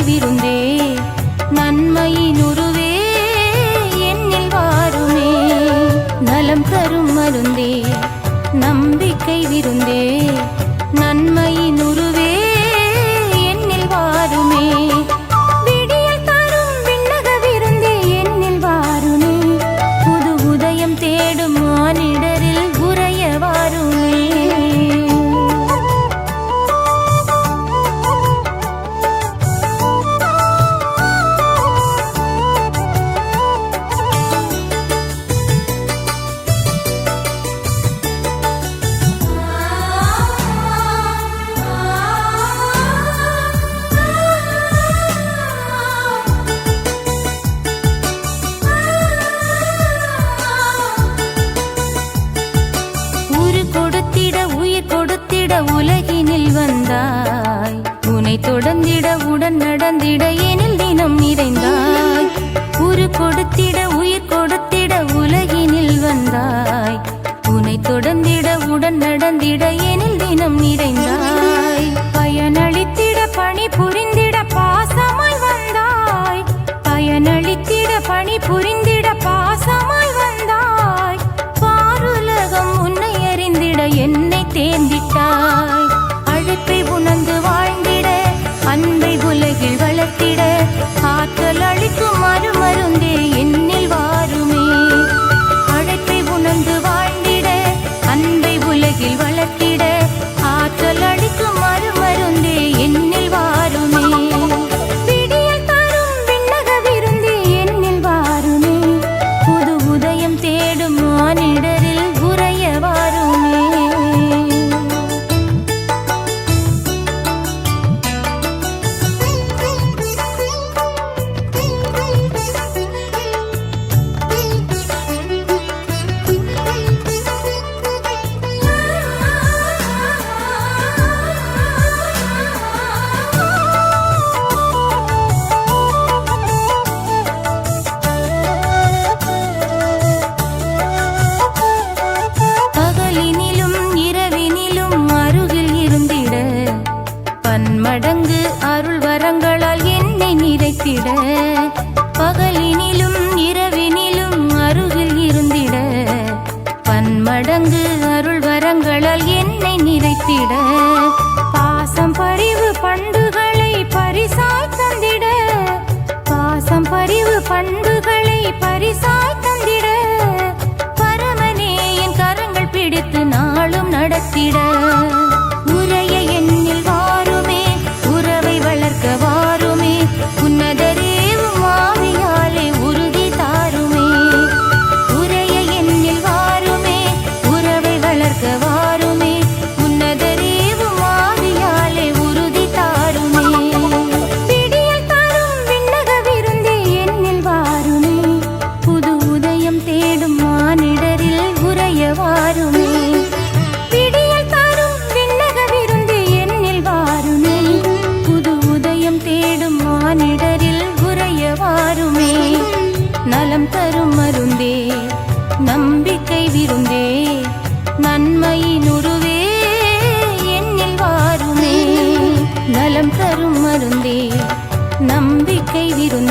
விருந்தே நன்மையினுருவே என்னில் வாருமே. நலம் தரும் மருந்தே நம்பிக்கை விருந்தே நன்மையினுருவே என்னில் வாருமே. விடியல் தரும் விண்ணக விருந்தே என்னில் வாருமே. புது உதயம் தேடும் மானிடரில் உறைய வாருமே. உலகினில் வந்தாய் உனை தொடர்ந்திட உடன் நடந்திட எனில் தினம் நிறைந்தாய். உரு கொடுத்திட உயிர் கொடுத்திட உலகினில் வந்தாய் உனை தொடர்ந்திட உடன் நடந்திட எனில் தினம் நிறைந்தாய். பயனளித்திட பணி புரிந்திட பாசமாய் வந்தாய். பயனளித்திட பணி புரிந்திட பாசமாய் வந்தாய். பாருலகம் உன்னை அறிந்திட என்னை தேர்ந்திட்டாய். அழைப்பை உணர்ந்து வாழ்ந்திட அன்பை உலகில் வளர்த்திட ஆற்றல் அளிக்கும் மருந்தே என்னில் வாருமே. அழைப்பை உணர்ந்து வாழ்ந்திட அன்பை உலகில் வளர்த்திட ஆற்றல் அளிக்கும் மருந்தே என்னில் வாருமே. விடியல் தரும் விண்ணக விருந்தே என்னில் வாருமே. புது உதயம் தேடும் மானிடரில் உறைய வாருமே. பன்மடங்கு அருள் வரங்களால் என்னை நிறைத்திட. பகலினிலும் இரவினிலும் அருகில் இருந்திட பன்மடங்கு அருள் வரங்களால் என்னை நிறைத்திட. பாசம் பரிவு பண்புகளை பரிசாய் தந்திட. பாசம் பரிவு பண்புகளை பரிசாய் தந்திட. பரமனே என் கரங்கள் பிடித்து நாளும் நடத்திட. உரைய என்னில் வாருமே. உறவை வளர்க்க வாருமே. உன்னதரேவும் ஆவியாலே உறுதி தாருமே. உரைய என்னில் வாருமே. உறவை வளர்க்க வாருமே. உன்னதரேவும் ஆவியாலே உறுதி தாருமே. விடியல் தரும் விண்ணக விருந்தே என்னில் வாருமே. புது உதயம் தேடும் மானிடரில் உறைய வாருமே. விடியல் தரும் விண்ணக விருந்தே என்னில் வாருமே. புது உதயம் தேடும் மானிடரில் உறைய வாருமே. நலம் தரும் மருந்தே நம்பிக்கை விருந்தே நன்மையினுருவே என்னில் வாருமே. நலம் தரும் மருந்தே நம்பிக்கை விருந்தே